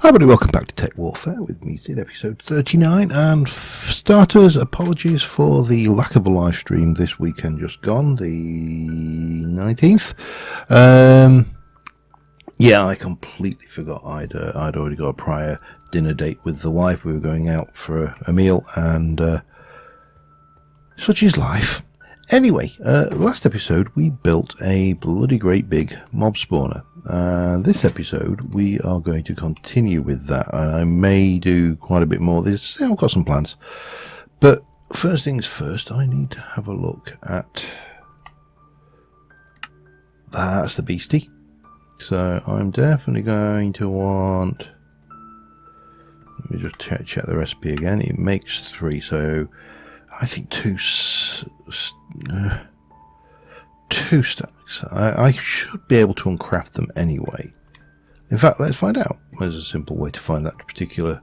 Hi everybody, welcome back to TekWarfare with me, Sid, episode 39, and starters, apologies for the lack of a live stream this weekend just gone, the 19th. Yeah, I completely forgot I'd already got a prior dinner date with the wife. We were going out for a meal, and such is life. Anyway, last episode we built a bloody great big mob spawner. This episode we are going to continue with that, and I may do quite a bit more. I've got some plans, but first things first, I need to have a look at that's the beastie. So I'm definitely going to want, let me just check the recipe again. It makes 3, so I think two stacks. I should be able to uncraft them anyway. In fact, let's find out. There's a simple way to find that particular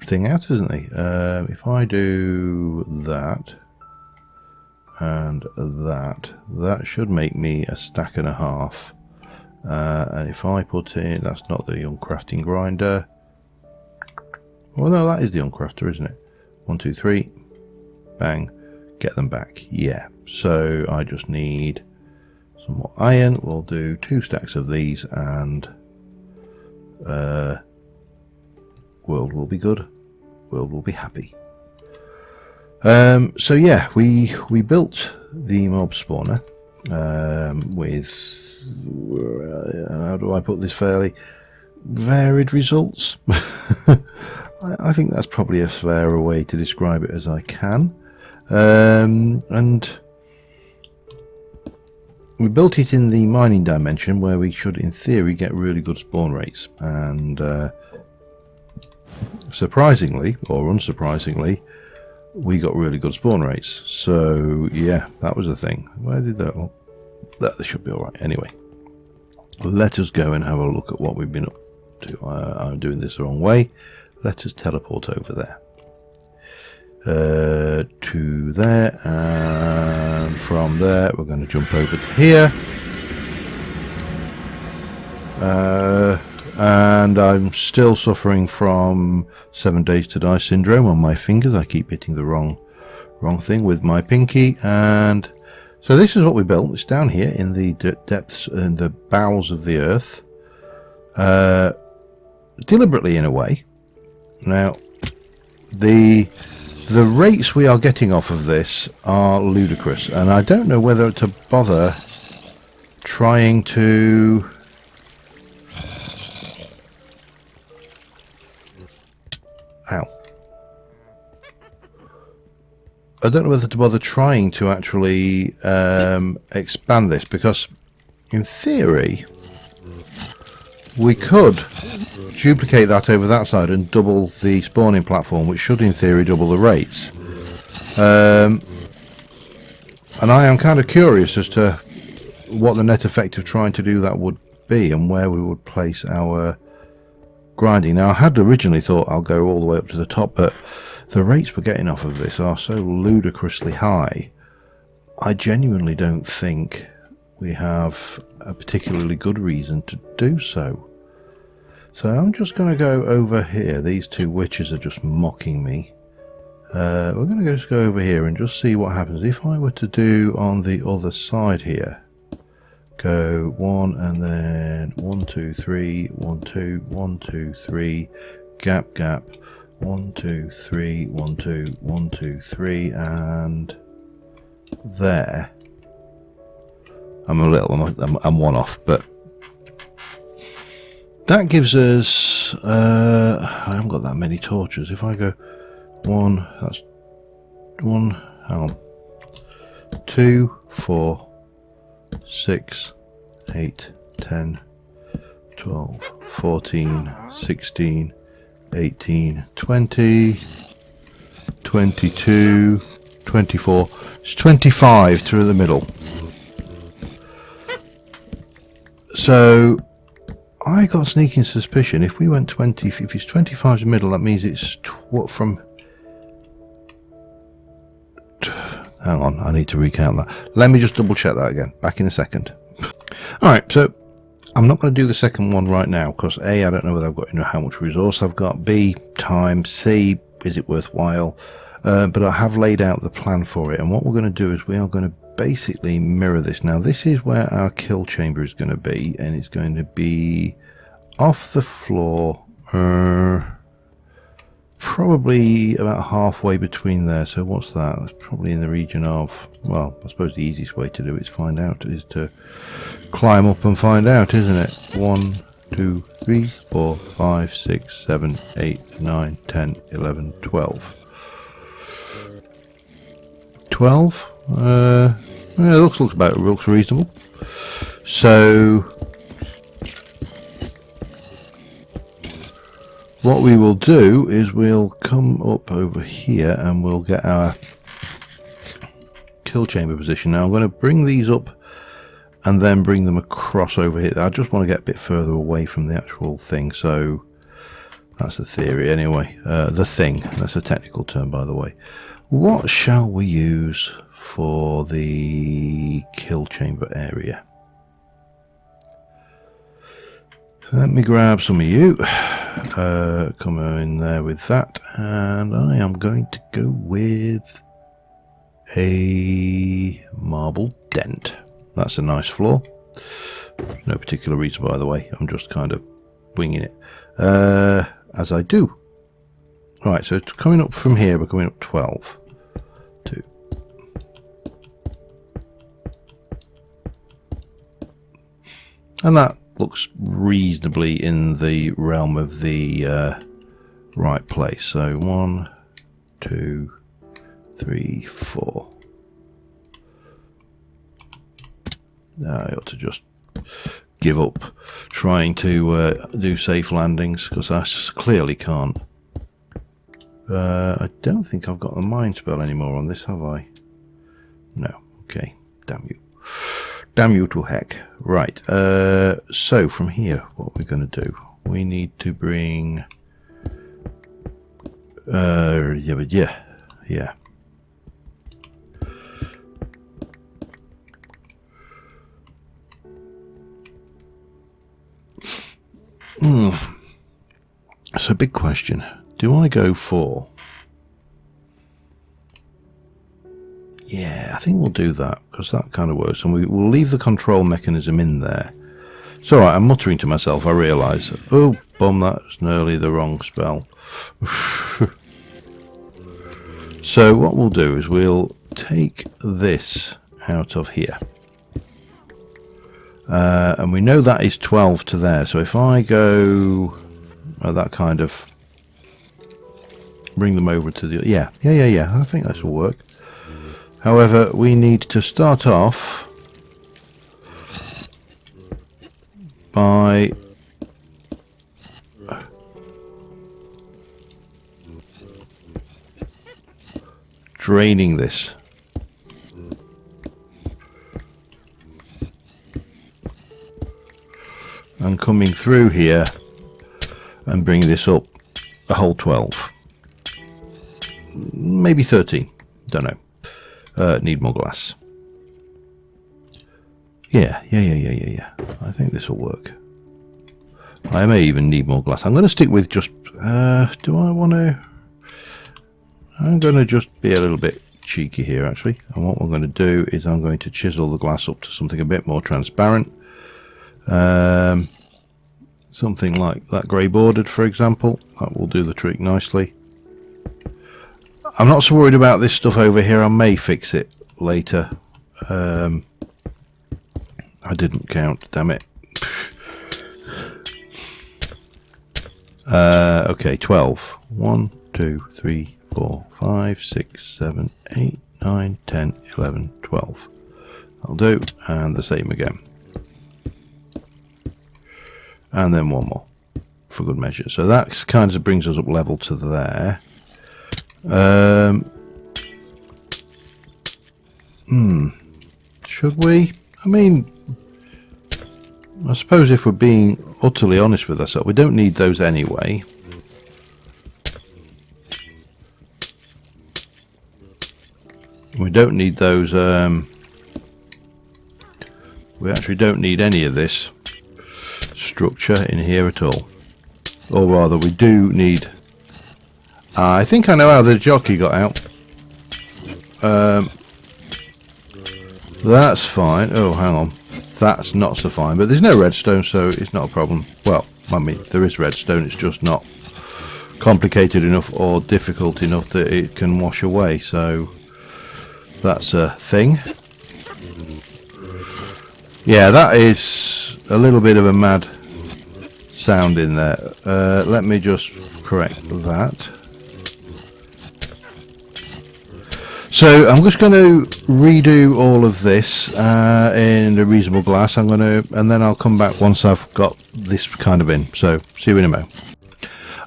thing out, isn't there? If I do that and that should make me a stack and a half. And if I put in, that's not the uncrafting grinder. Well, no, that is the uncrafter, isn't it? 1, 2, 3. Bang. Get them back. Yeah. So I just need some more iron. We'll do 2 stacks of these, and world will be good. World will be happy. So yeah, we built the mob spawner with how do I put this, fairly varied results. I think that's probably a fairer way to describe it as I can. And we built it in the mining dimension, where we should in theory get really good spawn rates, and surprisingly or unsurprisingly we got really good spawn rates. So yeah, that was the thing. Where did that, that should be alright. Anyway, let us go and have a look at what we've been up to. I'm doing this the wrong way. Let us teleport over there. To there, and from there we're going to jump over to here, and I'm still suffering from 7 days to die syndrome on my fingers. I keep hitting the wrong thing with my pinky, and so this is what we built. It's down here in the depths and the bowels of the earth, deliberately in a way. Now the rates we are getting off of this are ludicrous, and I don't know whether to bother trying to I don't know whether to bother trying to actually expand this, because in theory we could duplicate that over that side and double the spawning platform, which should in theory double the rates. And I am kind of curious as to what the net effect of trying to do that would be, and where we would place our grinding. Now, I had originally thought I'll go all the way up to the top, but the rates we're getting off of this are so ludicrously high, I genuinely don't think we have a particularly good reason to do so. So I'm just going to go over here. These 2 witches are just mocking me. We're going to just go over here and just see what happens. If I were to do on the other side here, go 1 and then 1, 2, 3, 1, 2, 1, 2, 3, gap, 1, 2, 3, 1, 2, 1, 2, 3, and there. I'm I'm 1 off, but that gives us, I haven't got that many torches. If I go 1, that's 1, hang on, 2, 4, 6, 8, 10, 12, 14, 16, 18, 20, 22, 24, it's 25 through the middle. So I got a sneaking suspicion if we went 20, if it's 25 in the middle, that means it's from, hang on, I need to recount that. Let me just double check that again, back in a second. Alright, so I'm not going to do the second one right now because A, I don't know whether I've got, how much resource I've got. B, time. C, is it worthwhile? But I have laid out the plan for it, and what we're going to do is we are going to basically mirror this. Now this is where our kill chamber is going to be, and it's going to be off the floor, probably about halfway between there. So what's that? That's probably in the region of, well, I suppose the easiest way to do it is find out, is to climb up and find out, isn't it? 1, 2, 3, 4, 5, 6, 7, 8, 9, 10, 11, 12. 12? Yeah, looks reasonable. So what we will do is we'll come up over here and we'll get our kill chamber position. Now I'm going to bring these up and then bring them across over here. I just want to get a bit further away from the actual thing, so that's the theory anyway. The thing, that's a technical term by the way. What shall we use for the kill chamber area? Let me grab some of you, come in there with that, and I am going to go with a marble dent. That's a nice floor. No particular reason, by the way, I'm just kind of winging it, as I do. Right, so it's coming up from here, we're coming up 12. 2. And that looks reasonably in the realm of the right place. So 1, 2, 3, 4. I ought to just give up trying to do safe landings because I clearly can't. I don't think I've got the mine spell anymore on this, have I? No. Okay. Damn you. Damn you to heck. Right. So from here, what we're going to do, we need to bring... Yeah. So big question. Do I go for... Yeah, I think we'll do that, because that kind of works. And we'll leave the control mechanism in there. It's alright, I'm muttering to myself, I realise. Oh, bum, that's nearly the wrong spell. So what we'll do is we'll take this out of here. And we know that is 12 to there. So if I go... that kind of... bring them over to the... Yeah. I think this will work. However, we need to start off by draining this. And coming through here and bring this up a whole 12. Maybe 13. Don't know. Need more glass. Yeah. I think this will work. I may even need more glass. I'm going to stick with just... do I want to... I'm going to just be a little bit cheeky here, actually. And what I'm going to do is I'm going to chisel the glass up to something a bit more transparent. Something like that grey bordered, for example. That will do the trick nicely. I'm not so worried about this stuff over here. I may fix it later. I didn't count, damn it. Okay, 12. 1, 2, 3, 4, 5, 6, 7, 8, 9, 10, 11, 12. That'll do. And the same again. And then one more for good measure. So that kind of brings us up level to there. Should we? I mean, I suppose if we're being utterly honest with ourselves, we don't need those anyway. We don't need those, we actually don't need any of this. structure in here at all. Or rather, we do need... I think I know how the jockey got out. That's fine. Oh, hang on. That's not so fine. But there's no redstone, so it's not a problem. Well, I mean, there is redstone. It's just not complicated enough or difficult enough that it can wash away. So that's a thing. Yeah, that is a little bit of a mad sound in there. Let me just correct that. So I'm just going to redo all of this in a reasonable glass. And then I'll come back once I've got this kind of in. So see you in a moment.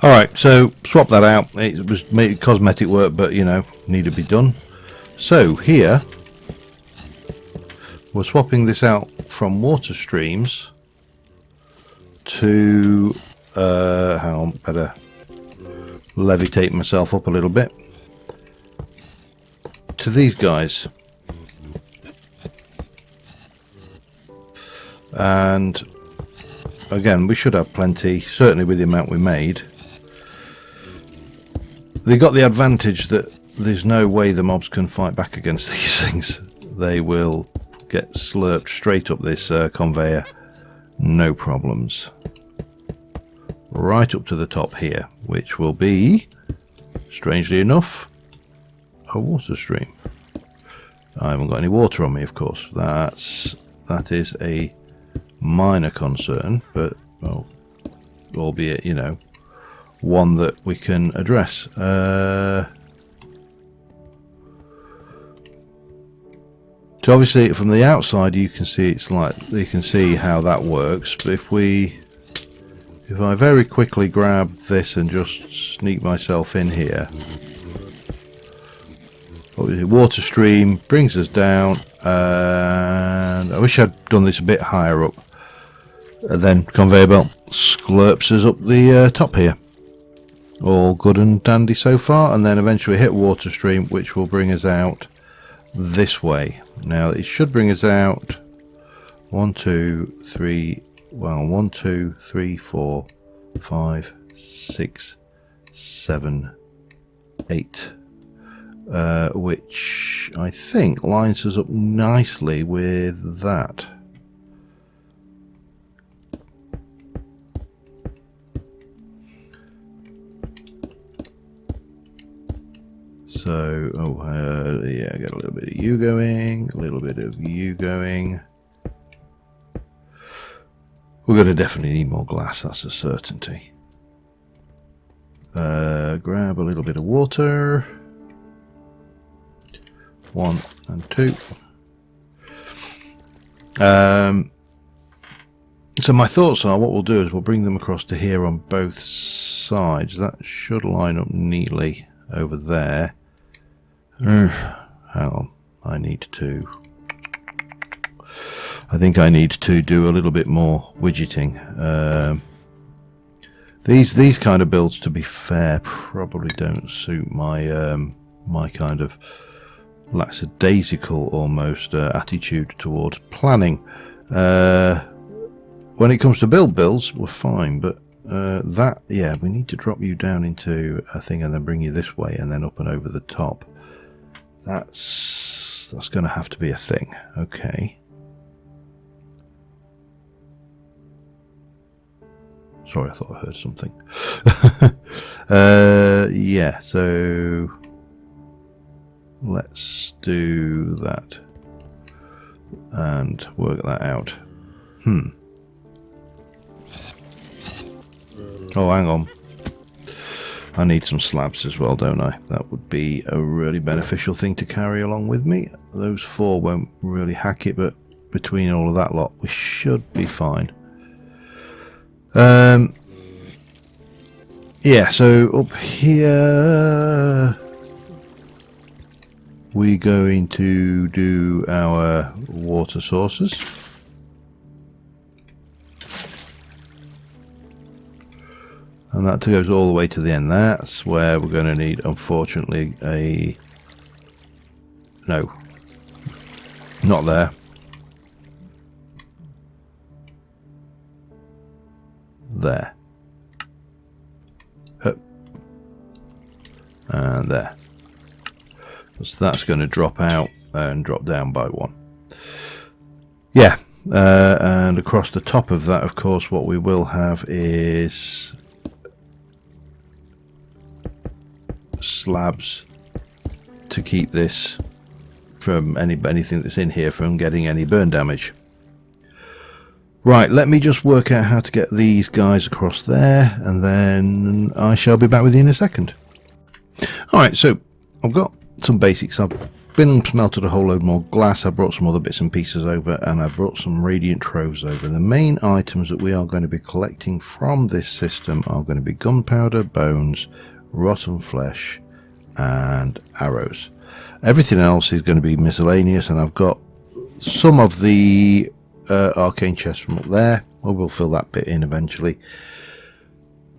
All right, so swap that out. It was cosmetic work, but you know, need to be done. So here we're swapping this out from water streams to hang on, better levitate myself up a little bit, to these guys. And again, we should have plenty, certainly with the amount we made. They got the advantage that there's no way the mobs can fight back against these things. They will get slurped straight up this conveyor, no problems. Right up to the top here, which will be, strangely enough, a water stream. I haven't got any water on me, of course. That is a minor concern, but well, albeit, you know, one that we can address. So obviously from the outside you can see it's like, you can see how that works, but if I very quickly grab this and just sneak myself in here, water stream brings us down, and I wish I'd done this a bit higher up, and then conveyor belt slurps us up the top here. All good and dandy so far, and then eventually hit water stream, which will bring us out this way. Now it should bring us out 1, 2, 3, well, 1, 2, 3, 4, 5, 6, 7, 8, which I think lines us up nicely with that. So, yeah, get a little bit of you going, a little bit of you going. We're going to definitely need more glass, that's a certainty. Grab a little bit of water. 1 and 2. So my thoughts are, what we'll do is we'll bring them across to here on both sides. That should line up neatly over there. Hang on, I think I need to do a little bit more widgeting. These kind of builds, to be fair, probably don't suit my my kind of lackadaisical almost attitude towards planning. When it comes to builds, we're fine, but yeah, we need to drop you down into a thing and then bring you this way and then up and over the top. That's going to have to be a thing. Okay. Sorry, I thought I heard something. Yeah, so let's do that and work that out. Oh, hang on. I need some slabs as well, don't I? That would be a really beneficial thing to carry along with me. Those 4 won't really hack it, but between all of that lot, we should be fine. Yeah, so up here we're going to do our water sources. And that goes all the way to the end. That's where we're going to need, unfortunately, a... No. Not there. there. Hup. And there. So that's going to drop out and drop down by 1. Yeah, and across the top of that, of course, what we will have is slabs to keep this from anything that's in here from getting any burn damage. Right, let me just work out how to get these guys across there, and then I shall be back with you in a second. Alright, so I've got some basics. I've been and smelted a whole load more glass. I brought some other bits and pieces over, and I brought some radiant troves over. The main items that we are going to be collecting from this system are going to be gunpowder, bones, rotten flesh, and arrows. Everything else is going to be miscellaneous, and I've got some of the arcane chests from up there. I will fill that bit in eventually.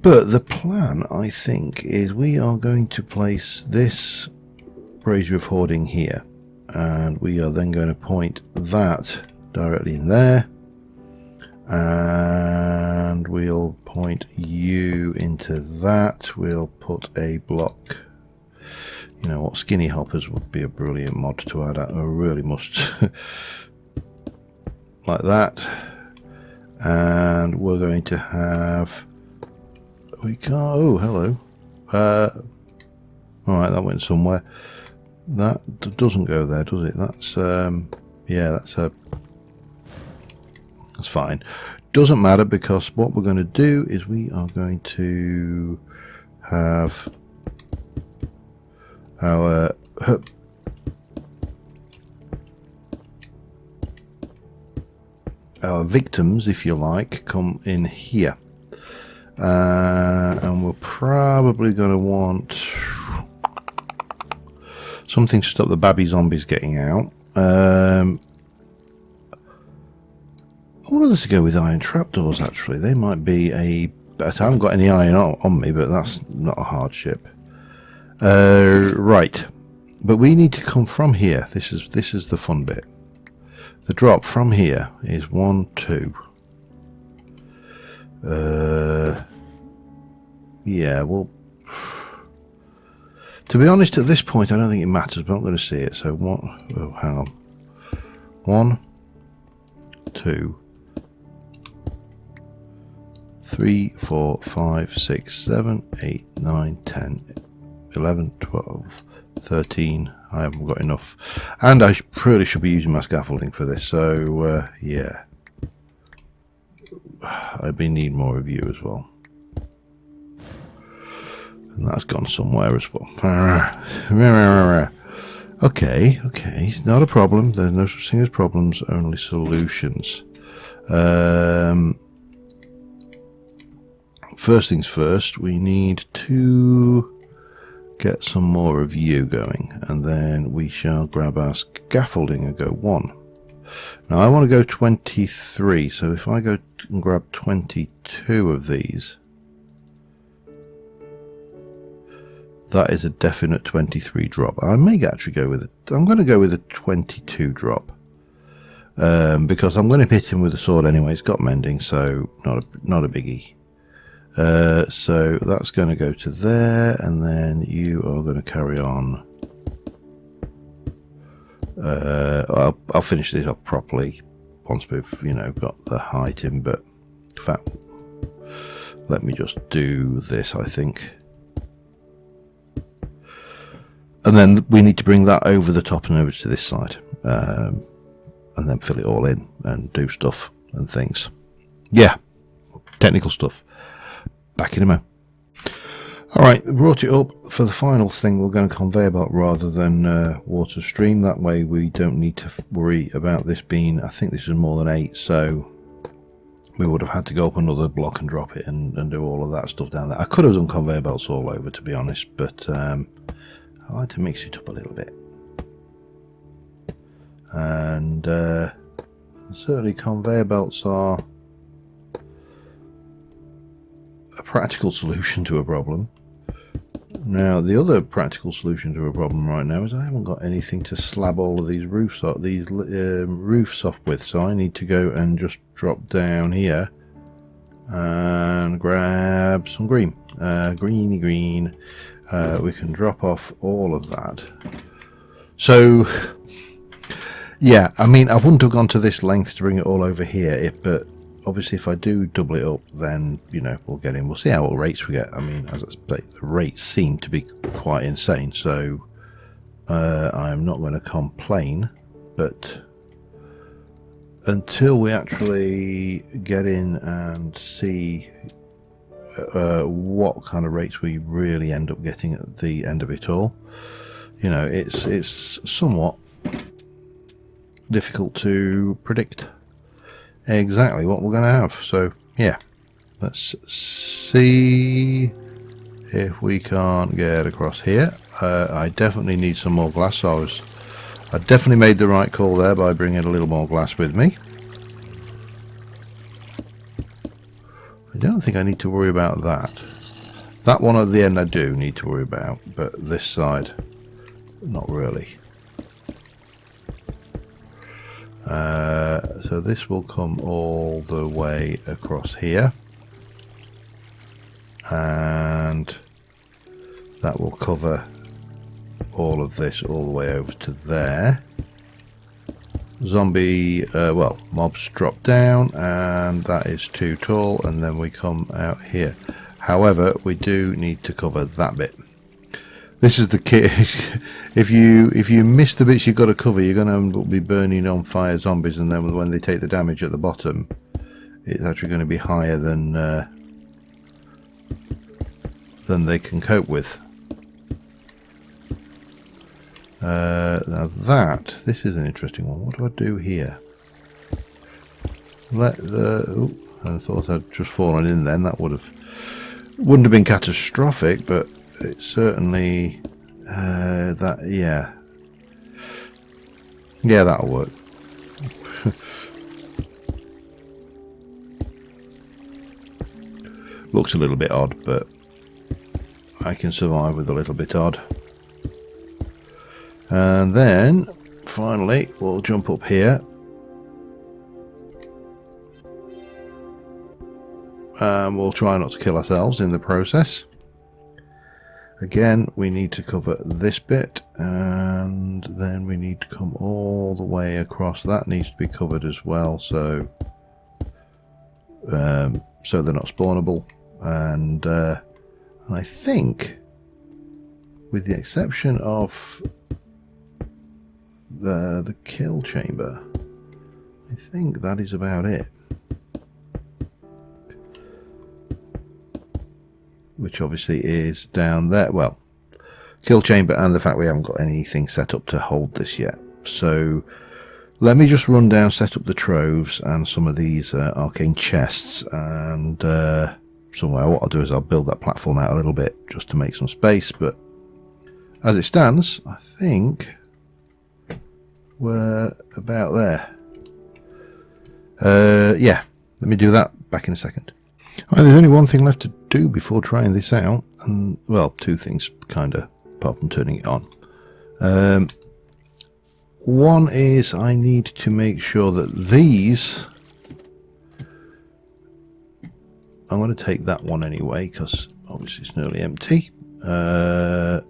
But the plan, I think, is we are going to place this brazier of hoarding here, and we are then going to point that directly in there, and we'll point you into that. We'll put a block. You know what, skinny hoppers would be a brilliant mod to add. I really must. Like that. And we're going to have, we can't, oh hello, alright, that went somewhere. That doesn't go there, does it? That's yeah, that's fine. Doesn't matter, because what we're going to do is we are going to have our victims, if you like, come in here, and we're probably going to want something to stop the babby zombies getting out. I wanted to go with iron trapdoors, actually. They might be I haven't got any iron on me, but that's not a hardship. Right, but we need to come from here. This is the fun bit. The drop from here is 1, 2. Yeah, well, to be honest, at this point, I don't think it matters, but I'm going to see it. So, hang on. 1, 2, 3, 4, 5, 6, 7, 8, 9, 10, 11, 12, 13. I haven't got enough, and I probably should be using my scaffolding for this. So yeah, I need more of you as well, and that's gone somewhere as well. Okay, it's not a problem. There's no such thing as problems, only solutions. First things first, we need to get some more of you going, and then we shall grab our scaffolding and go 1. Now I want to go 23, so if I go and grab 22 of these, that is a definite 23 drop. I may actually go with it. I'm going to go with a 22 drop, because I'm going to hit him with a sword anyway. It's got mending, so not a biggie. So that's going to go to there, and then you are going to carry on. I'll finish this up properly once we've got the height in, but in fact, let me just do this, I think, and then we need to bring that over the top and over to this side, and then fill it all in and do stuff and things. Yeah, technical stuff. Back in a moment. Alright, brought it up for the final thing. We're going to conveyor belt rather than water stream. That way we don't need to worry about this being, I think this is more than 8, so we would have had to go up another block and drop it and do all of that stuff down there. I could have done conveyor belts all over, to be honest, but I like to mix it up a little bit. And certainly conveyor belts are a practical solution to a problem. Now the other practical solution to a problem right now is I haven't got anything to slab all of these roofs off with, so I need to go and just drop down here and grab some green. Greeny green. We can drop off all of that. So, yeah, I mean, I wouldn't have gone to this length to bring it all over here, but obviously if I do double it up, then, you know, we'll get in. We'll see how what rates we get. I mean, as I say, the rates seem to be quite insane, so I'm not going to complain, but until we actually get in and see what kind of rates we really end up getting at the end of it all, you know, it's somewhat difficult to predict exactly what we're going to have. So yeah, let's see if we can't get across here. I definitely need some more glass, so I definitely made the right call there by bringing a little more glass with me. I don't think I need to worry about that. That one at the end I do need to worry about, but this side, not really. So this will come all the way across here, and that will cover all of this all the way over to there. Zombie, well, mobs drop down, and that is too tall, and then we come out here. However, we do need to cover that bit. This is the kit. If you miss the bits you've got to cover, you're going to be burning on fire zombies, and then when they take the damage at the bottom, it's actually going to be higher than they can cope with. Now this is an interesting one. What do I do here? I thought I'd just fallen in then. That wouldn't have been catastrophic, but it certainly yeah, that'll work. Looks a little bit odd, but I can survive with a little bit odd. And then finally we'll jump up here and we'll try not to kill ourselves in the process. Again, we need to cover this bit, and then we need to come all the way across. That needs to be covered as well, so they're not spawnable. And I think, with the exception of the kill chamber, I think that is about it. Which obviously is down there. Well, kill chamber and the fact we haven't got anything set up to hold this yet. So let me just run down, set up the troves and some of these arcane chests, and somewhere what I'll do is I'll build that platform out a little bit just to make some space. But as it stands, I think we're about there. Yeah, let me do that back in a second. Right, there's only one thing left to do before trying this out, and well, two things kinda, apart from turning it on. One is I need to make sure that these, I'm going to take that one anyway because obviously it's nearly empty, and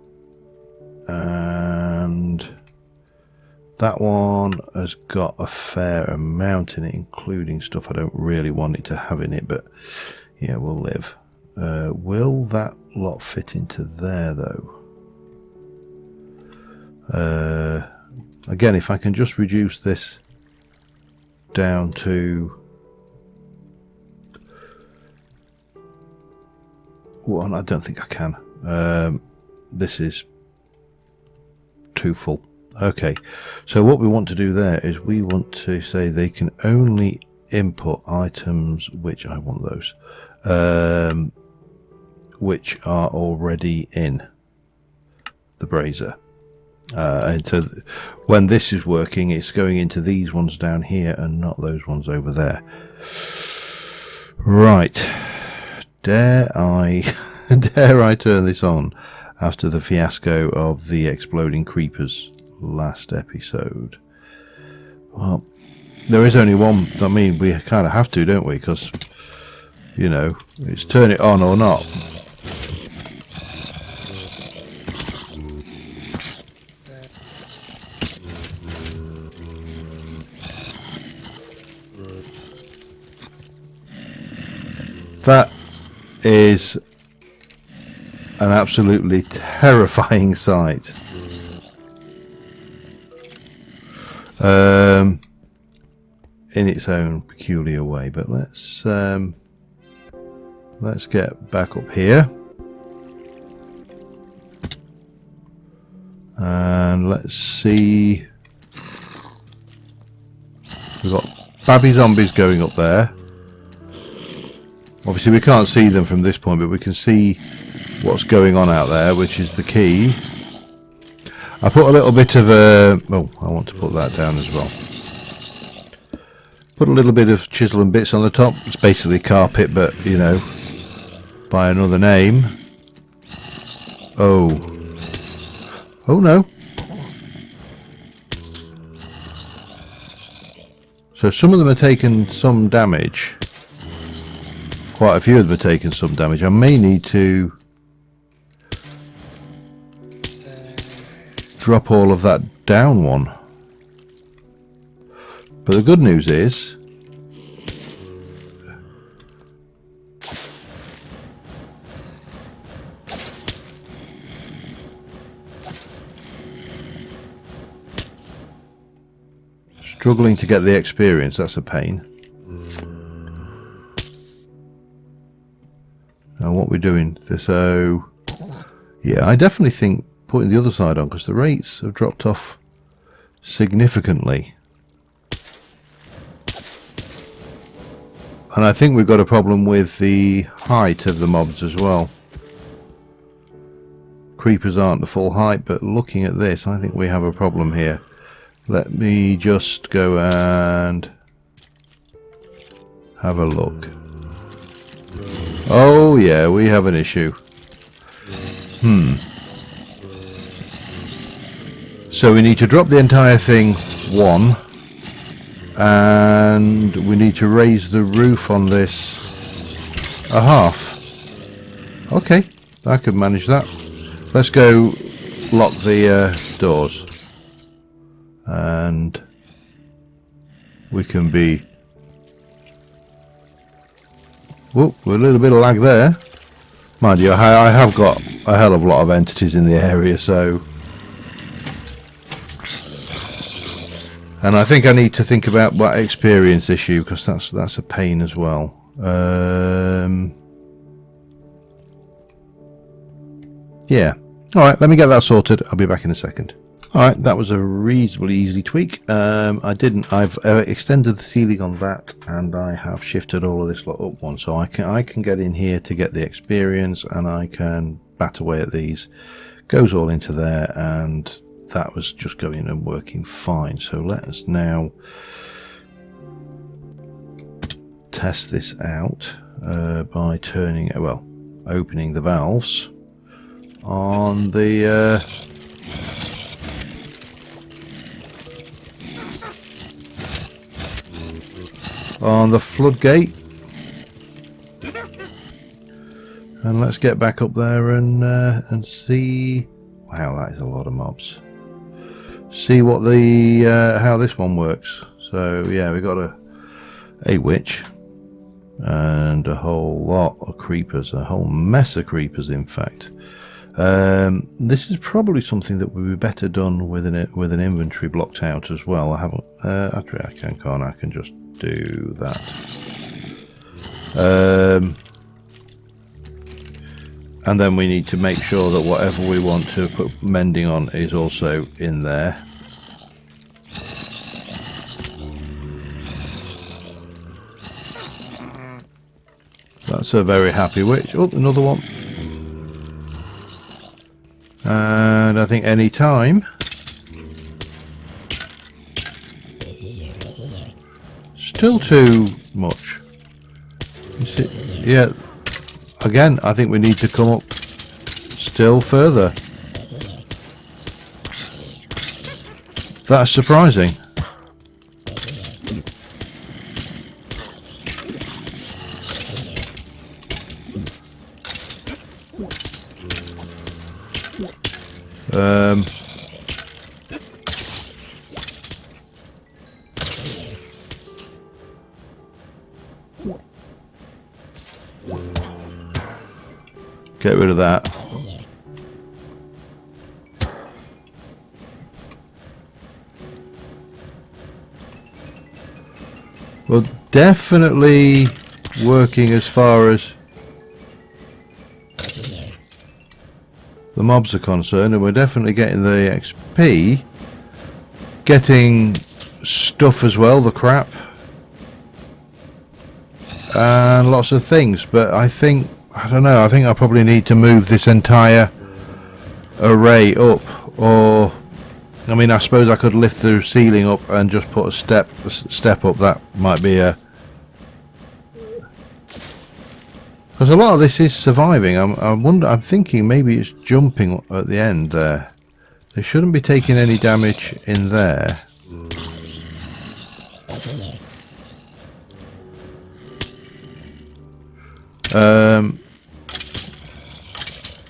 that one has got a fair amount in it, including stuff I don't really want it to have in it, but yeah, we'll live. Will that lot fit into there though? Again, if I can just reduce this down to one, I don't think I can. This is too full. Okay, so what we want to do there is we want to say they can only input items, which I want those, which are already in the brazier. And so when this is working, it's going into these ones down here and not those ones over there. Right, dare I turn this on after the fiasco of the exploding creepers last episode? Well, there is only one. I mean, we kind of have to, don't we? Because you know, it's turn it on or not. That is an absolutely terrifying sight. In its own peculiar way, but let's get back up here and let's see. We've got babby zombies going up there. Obviously we can't see them from this point, but we can see what's going on out there, which is the key. I put a little bit of a... oh, I want to put that down as well. Put a little bit of chisel and bits on the top. It's basically carpet, but, you know, by another name. Oh. Oh, no. So some of them are taking some damage. Quite a few of them are taking some damage. I may need to drop all of that down one. But the good news is struggling to get the experience, that's a pain. Now what we're doing, so yeah, I definitely think putting the other side on, because the rates have dropped off significantly. And I think we've got a problem with the height of the mobs as well. Creepers aren't the full height, but looking at this, I think we have a problem here. Let me just go and have a look. Oh yeah, we have an issue. So we need to drop the entire thing one. And we need to raise the roof on this a half. Okay, I could manage that. Let's go lock the doors. And we can be... whoop, a little bit of lag there. Mind you, I have got a hell of a lot of entities in the area, so... and I think I need to think about that experience issue, because that's a pain as well. Yeah. Alright, let me get that sorted. I'll be back in a second. Alright, that was a reasonably easy tweak. I've extended the ceiling on that, and I have shifted all of this lot up one, so I can get in here to get the experience, and I can bat away at these. Goes all into there, and that was just going and working fine. So let us now test this out by turning, well, opening the valves on the floodgate, and let's get back up there and see. Wow, that is a lot of mobs. See what the how this one works. So yeah, we got a witch and a whole lot of creepers, a whole mess of creepers in fact. This is probably something that would be better done with an inventory blocked out as well. I haven't actually I can just do that. And then we need to make sure that whatever we want to put mending on is also in there. That's a very happy witch. Oh, another one. And I think any time. Still too much. Yeah. Again, I think we need to come up still further. That's surprising. Get rid of that. Well, definitely working as far as the mobs are concerned, and we're definitely getting the XP, getting stuff as well, the crap, and lots of things. But I think, I don't know, I think I probably need to move this entire array up, or I mean, I suppose I could lift the ceiling up and just put a step up. That might be a, because a lot of this is surviving. I'm thinking maybe it's jumping at the end there. They shouldn't be taking any damage in there.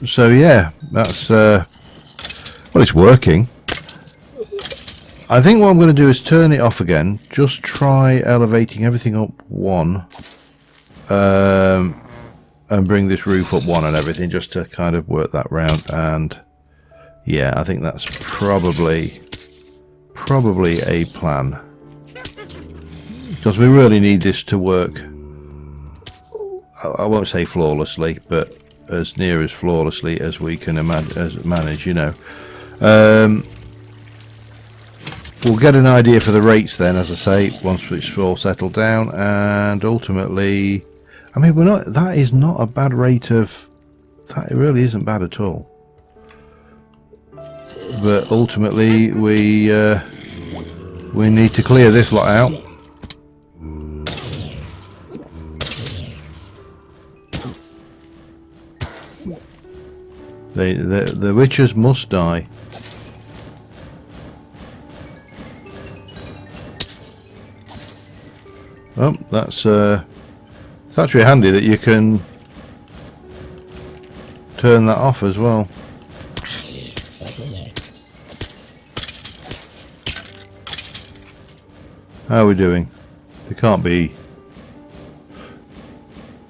So yeah, that's well, it's working. I think what I'm going to do is turn it off again. Just try elevating everything up one, and bring this roof up one and everything, just to kind of work that round. And yeah, I think that's probably a plan, because we really need this to work. I won't say flawlessly, but as near as flawlessly as we can manage, you know. We'll get an idea for the rates then, as I say, once it's all settled down, and ultimately, I mean, that is not a bad rate of, that really isn't bad at all. But ultimately, we need to clear this lot out. The witches must die. Oh, that's it's actually handy that you can turn that off as well. How are we doing? There can't be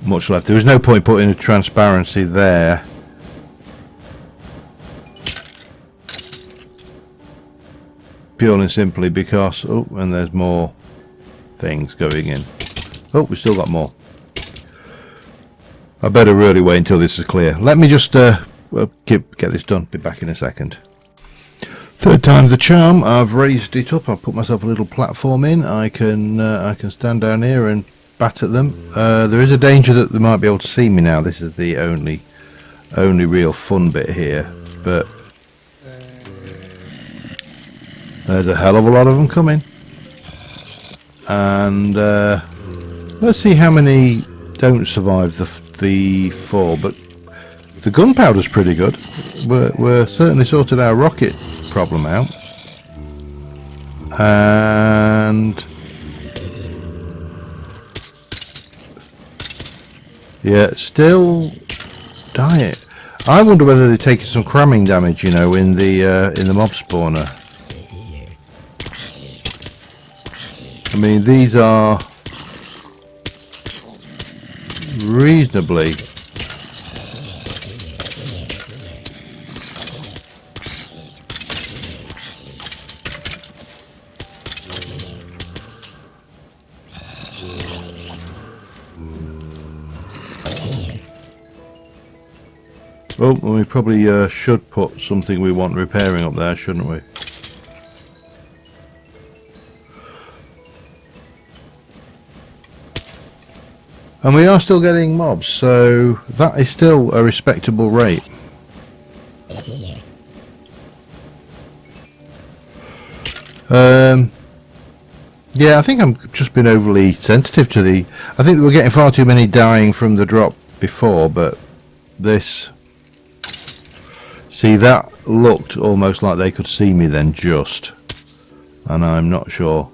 much left. There is no point putting a transparency there. Purely and simply because, oh, and there's more things going in. Oh, we've still got more. I better really wait until this is clear. Let me just get this done. Be back in a second. Third time's the charm. I've raised it up. I've put myself a little platform in. I can stand down here and bat at them. There is a danger that they might be able to see me now. This is the only real fun bit here. But there's a hell of a lot of them coming. And let's see how many don't survive the fall. But the gunpowder's pretty good. We're certainly sorted our rocket problem out. And yeah, still dying. I wonder whether they're taking some cramming damage, you know, in the mob spawner. I mean, these are reasonably oh, well, we probably should put something we want repairing up there, shouldn't we? And we are still getting mobs, so that is still a respectable rate. Yeah, I think I'm just been overly sensitive to the... I think we're getting far too many dying from the drop before, but this... See, that looked almost like they could see me then, just. And I'm not sure.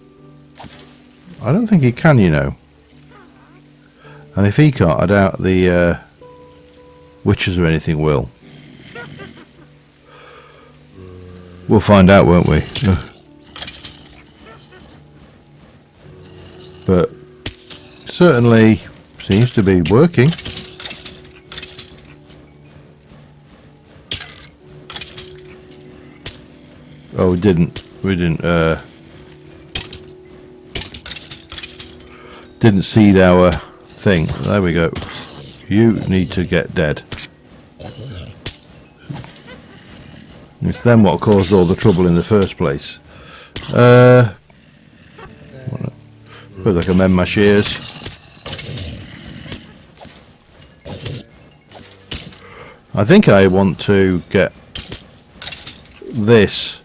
I don't think he can, you know. And if he can't, I doubt the witches or anything will. We'll find out, won't we? But certainly seems to be working. Oh, we didn't seed our thing. There we go. You need to get dead. It's them what caused all the trouble in the first place. But I can mend my shears. I think I want to get this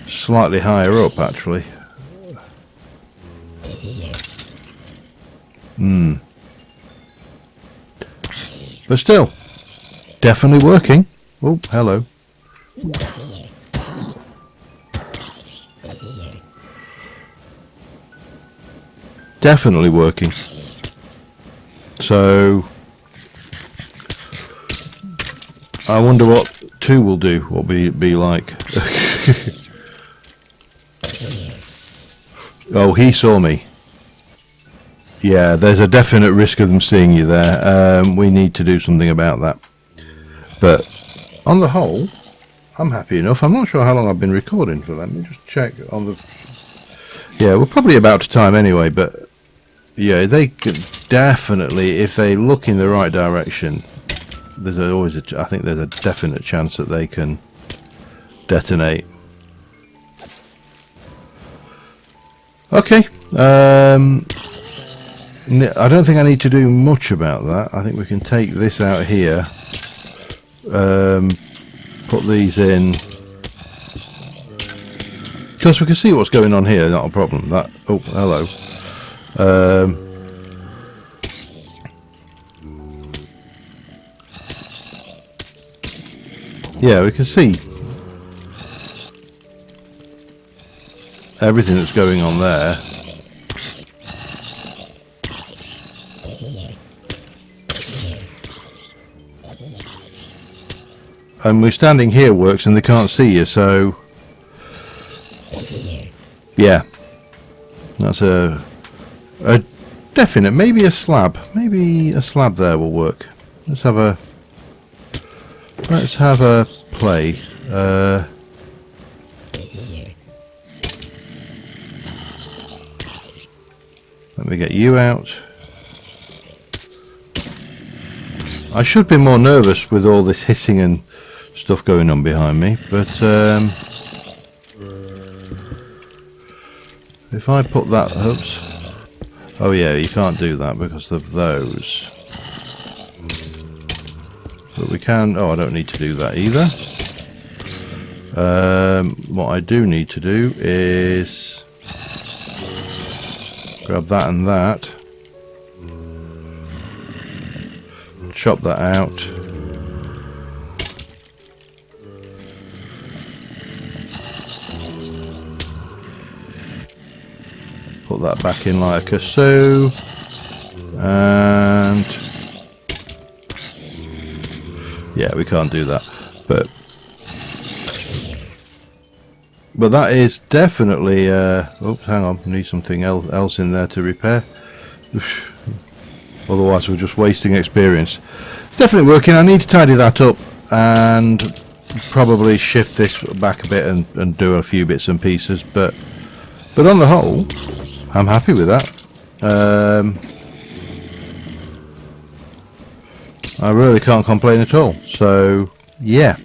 slightly higher up, actually. But still, definitely working. Oh, hello. Definitely working. So I wonder what 2 will do, what be like. Oh, he saw me. Yeah, there's a definite risk of them seeing you there. We need to do something about that. But on the whole, I'm happy enough. I'm not sure how long I've been recording for. Let me just check on the... Yeah, we're probably about to time anyway, but yeah, they could definitely, if they look in the right direction, there's always I think there's a definite chance that they can detonate. Okay. I don't think I need to do much about that. I think we can take this out here, put these in, because we can see what's going on here. Not a problem. That, oh, hello. Yeah, we can see everything that's going on there. And we're standing here works and they can't see you, so yeah, that's a definite, maybe a slab there will work. Let's have a play. Let me get you out. I should be more nervous with all this hissing and stuff going on behind me, but if I put that, oops. Oh yeah, you can't do that because of those. But we can, oh, I don't need to do that either. What I do need to do is grab that and that, chop that out, put that back in like a so, and yeah, we can't do that, but that is definitely oops, hang on, need something else in there to repair. Otherwise we're just wasting experience. It's definitely working. I need to tidy that up and probably shift this back a bit and do a few bits and pieces, but on the whole I'm happy with that. I really can't complain at all. So yeah,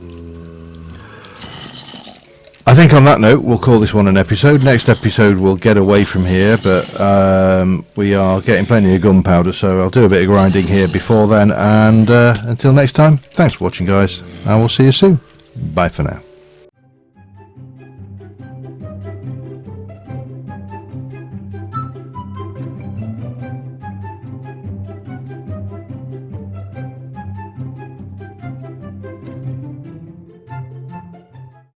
I think on that note we'll call this one an episode. Next episode we'll get away from here, but we are getting plenty of gunpowder, so I'll do a bit of grinding here before then, and until next time, thanks for watching guys, and we'll see you soon. Bye for now.